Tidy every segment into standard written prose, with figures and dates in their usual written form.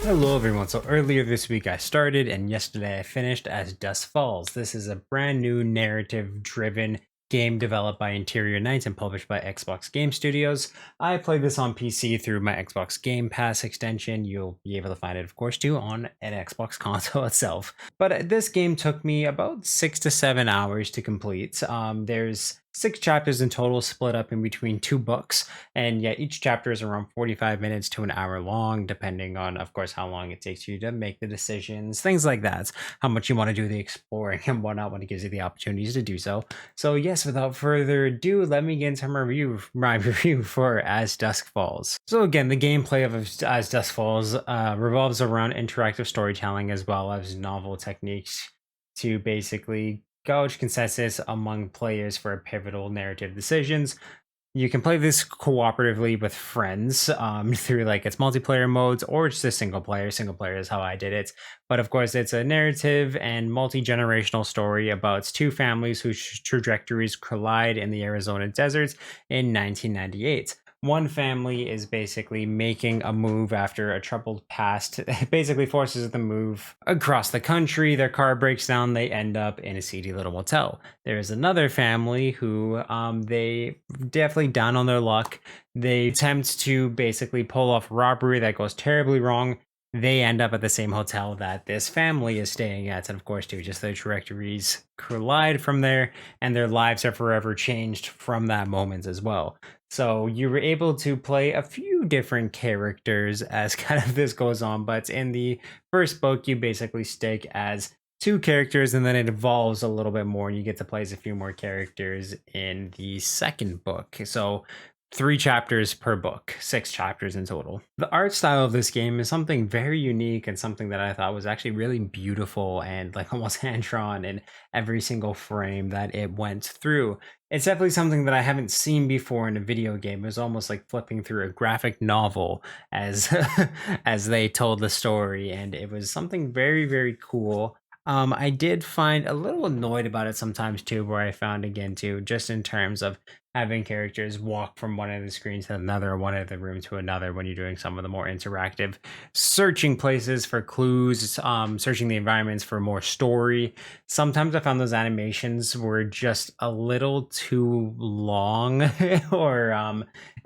Hello everyone, so earlier this week I started and yesterday I finished As Dusk Falls. This is a brand new narrative driven game developed by Interior Nights and published by Xbox Game Studios. I played this on PC through my Xbox Game Pass extension. You'll be able to find it of course too on an Xbox console itself. But this game took me about 6 to 7 hours to complete. There's 6 chapters in total split up in between 2 books, and yet each chapter is around 45 minutes to an hour long, depending on, of course, how long it takes you to make the decisions, things like that, how much you want to do the exploring and whatnot when it gives you the opportunities to do so. So yes, without further ado, let me get into my review for As Dusk Falls. So again, the gameplay of As Dusk Falls revolves around interactive storytelling as well as novel techniques to basically gauge consensus among players for pivotal narrative decisions. You can play this cooperatively with friends through like its multiplayer modes or just a single player. Single player is how I did it. But of course, it's a narrative and multi-generational story about 2 families whose trajectories collide in the Arizona desert in 1998. One family is basically making a move after a troubled past. It basically forces them to move across the country. Their car breaks down. They end up in a seedy little motel. There's another family who they definitely down on their luck. They attempt to basically pull off robbery that goes terribly wrong. They end up at the same hotel that this family is staying at. And of course, too, just their trajectories collide from there, and their lives are forever changed from that moment as well. So you were able to play a few different characters as kind of this goes on, but in the first book, you basically stick as 2 characters, and then it evolves a little bit more, and you get to play as a few more characters in the second book. So 3 chapters per book, 6 chapters in total. The art style of this game is something very unique and something that I thought was actually really beautiful and like almost hand-drawn in every single frame that it went through. It's definitely something that I haven't seen before in a video game. It was almost like flipping through a graphic novel as as they told the story, and it was something very, very cool. I did find a little annoyed about it sometimes too, where I found again too, just in terms of having characters walk from one end of the screen to another, one end of the room to another when you're doing some of the more interactive searching places for clues, searching the environments for more story. Sometimes I found those animations were just a little too long or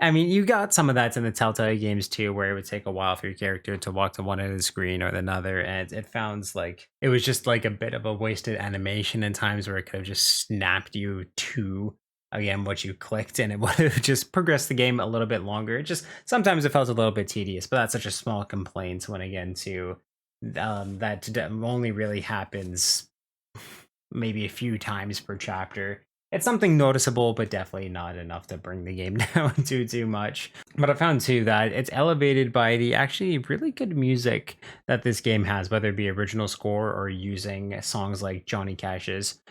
I mean, you got some of that in the Telltale games too, where it would take a while for your character to walk to one end of the screen or another, and it sounds like it was just like a bit of a wasted animation in times where it could have just snapped you to again what you clicked, and it would have just progressed the game a little bit longer. It just sometimes it felt a little bit tedious, but that's such a small complaint when again to that only really happens maybe a few times per chapter. It's something noticeable, but definitely not enough to bring the game down too much. But I found too that it's elevated by the actually really good music that this game has, whether it be original score or using songs like Johnny Cash's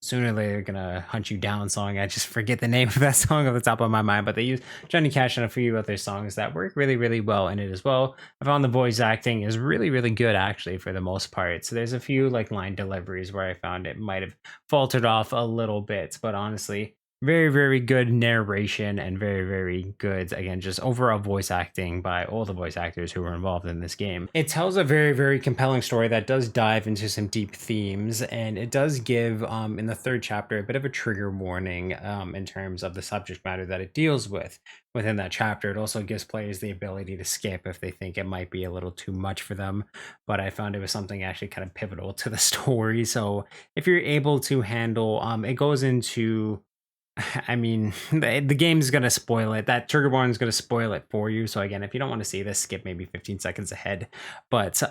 Sooner or Later Gonna Hunt You Down song. I just forget the name of that song off the top of my mind, but they use Johnny Cash and a few other songs that work really, really well in it as well. I found the voice acting is really, really good actually for the most part. So there's a few like line deliveries where I found it might have faltered off a little bit, but honestly, very, very good narration and very, very good, again, just overall voice acting by all the voice actors who were involved in this game. It tells a very, very compelling story that does dive into some deep themes, and it does give, in the 3rd chapter, a bit of a trigger warning in terms of the subject matter that it deals with. Within that chapter, it also gives players the ability to skip if they think it might be a little too much for them, but I found it was something actually kind of pivotal to the story. So if you're able to handle, it goes into I mean, the game's gonna spoil it. That trigger warning is gonna spoil it for you. So again, if you don't want to see this, skip maybe 15 seconds ahead. But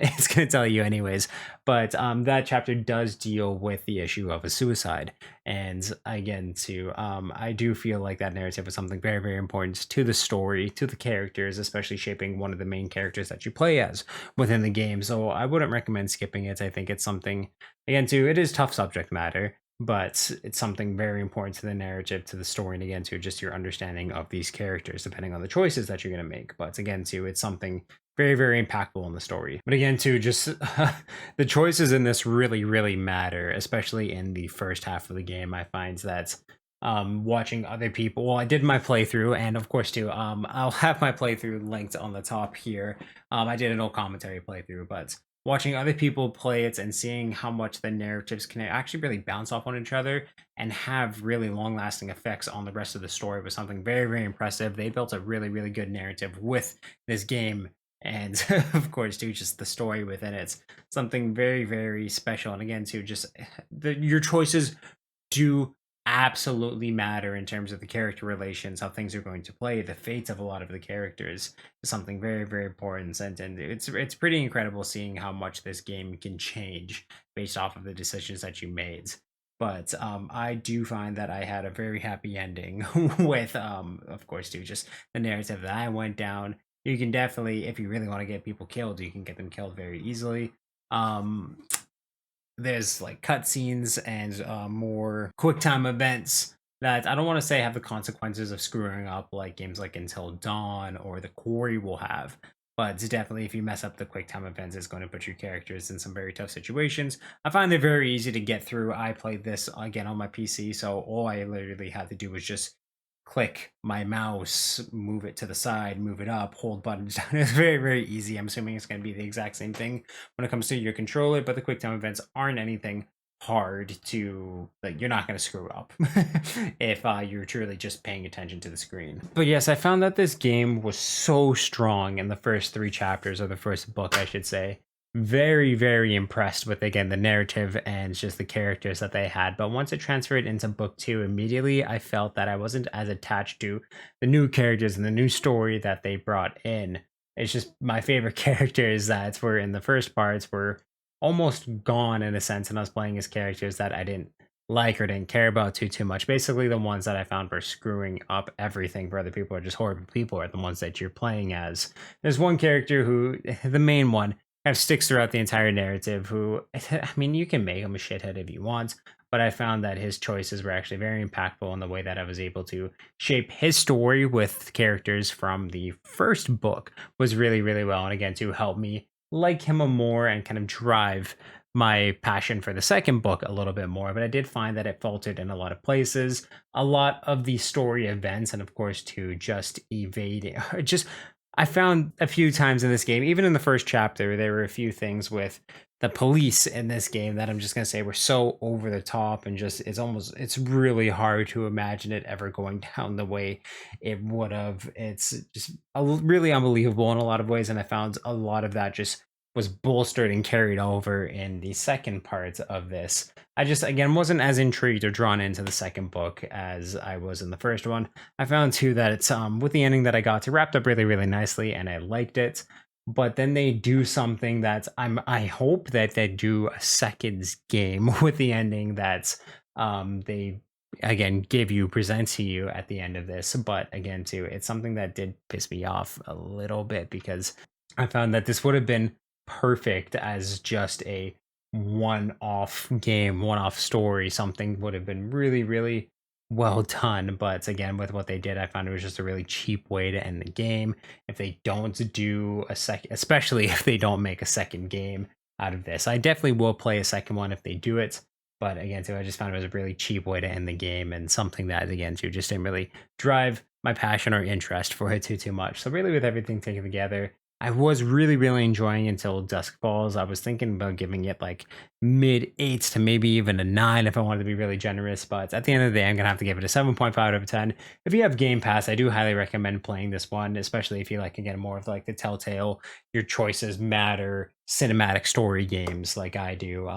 it's gonna tell you anyways. But that chapter does deal with the issue of a suicide. And again, too, I do feel like that narrative is something very, very important to the story, to the characters, especially shaping one of the main characters that you play as within the game. So I wouldn't recommend skipping it. I think it's something, again, too, it is tough subject matter, but it's something very important to the narrative, to the story, and again to just your understanding of these characters depending on the choices that you're going to make. But again too, it's something very, very impactful in the story. But again too, just the choices in this really, really matter, especially in the first half of the game. I find that watching other people. Well, I did my playthrough, and of course, too, I'll have my playthrough linked on the top here. I did a no commentary playthrough, but watching other people play it and seeing how much the narratives can actually really bounce off on each other and have really long lasting effects on the rest of the story was something very, very impressive. They built a really, really good narrative with this game. And of course, too, just the story within it's something very, very special. And again, too, just your choices do absolutely matter in terms of the character relations, how things are going to play, the fates of a lot of the characters is something very, very important. And it's pretty incredible seeing how much this game can change based off of the decisions that you made. But I do find that I had a very happy ending with, of course, too, just the narrative that I went down. You can definitely, if you really want to get people killed, you can get them killed very easily. Um, there's like cutscenes and more quick time events that I don't want to say have the consequences of screwing up like games like Until Dawn or The Quarry will have. But it's definitely, if you mess up the quick time events, it's going to put your characters in some very tough situations. I find they're very easy to get through. I played this again on my PC, so all I literally had to do was just click my mouse, move it to the side, move it up, hold buttons down. It's very, very easy. I'm assuming it's going to be the exact same thing when it comes to your controller, but the quick time events aren't anything hard to, like, you're not going to screw up if you're truly just paying attention to the screen. But yes, I found that this game was so strong in the first 3 chapters, or the first book I should say. Very, very impressed with, again, the narrative and just the characters that they had. But once it transferred into book 2, immediately I felt that I wasn't as attached to the new characters and the new story that they brought in. It's just my favorite characters that were in the first parts were almost gone in a sense, and I was playing as characters that I didn't like or didn't care about too much. Basically, the ones that I found were screwing up everything for other people, or just horrible people, are the ones that you're playing as. There's one character who, the main one, kind of sticks throughout the entire narrative, who, I mean, you can make him a shithead if you want, but I found that his choices were actually very impactful in the way that I was able to shape his story with characters from the first book was really, really well. And again, to help me like him more and kind of drive my passion for the second book a little bit more. But I did find that it faltered in a lot of places. A lot of the story events, and of course, to just evade, just I found a few times in this game, even in the first chapter, there were a few things with the police in this game that I'm just gonna say were so over the top, and just it's really hard to imagine it ever going down the way it would have. It's just really unbelievable in a lot of ways, and I found a lot of that just was bolstered and carried over in the second part of this. I just, again, wasn't as intrigued or drawn into the second book as I was in the first one. I found too that it's with the ending that I got to wrapped up really, really nicely, and I liked it. But then they do something that I hope that they do a second game with the ending that they again present to you at the end of this. But again, too, it's something that did piss me off a little bit, because I found that this would have been perfect as just a one-off game, one-off story. Something would have been really, really well done. But again, with what they did, I found it was just a really cheap way to end the game. If they don't do a second, especially if they don't make a second game out of this, I definitely will play a second one if they do it. But again, too, I just found it was a really cheap way to end the game, and something that, again, too, just didn't really drive my passion or interest for it too much. So really, with everything taken together, I was really, really enjoying Until Dusk Falls. I was thinking about giving it like mid-8s to maybe even a 9 if I wanted to be really generous. But at the end of the day, I'm going to have to give it a 7.5 out of 10. If you have Game Pass, I do highly recommend playing this one, especially if you like, again, more of like the Telltale, your choices matter, cinematic story games like I do.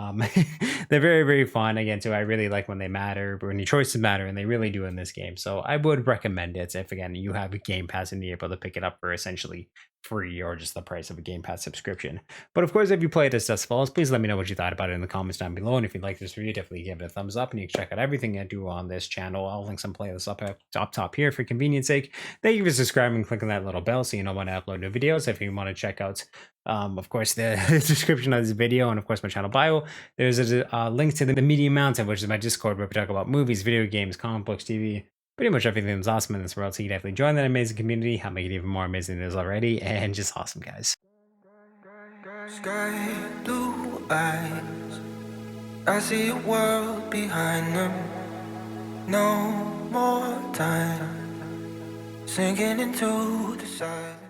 They're very, very fun. Again, too, I really like when they matter, but when your choices matter, and they really do in this game. So I would recommend it if, again, you have a Game Pass and you're able to pick it up for essentially free, or just the price of a Game Pass subscription. But of course, if you played as Dusk Falls, please let me know what you thought about it in the comments down below. And if you like this review, definitely give it a thumbs up, and you can check out everything I do on this channel. I'll link some playlists up top here for convenience sake. Thank you for subscribing and clicking that little bell so you know when I upload new videos. If you want to check out, of course, the description of this video, and of course my channel bio, there's a link to the Media Mountain, which is my Discord, where we talk about movies, video games, comic books, TV, pretty much everything that's awesome in this world. So you can definitely join that amazing community, help make it even more amazing than it is already, and just awesome, guys. Sky blue eyes, I see a world behind them. No more time, sinking into the silence.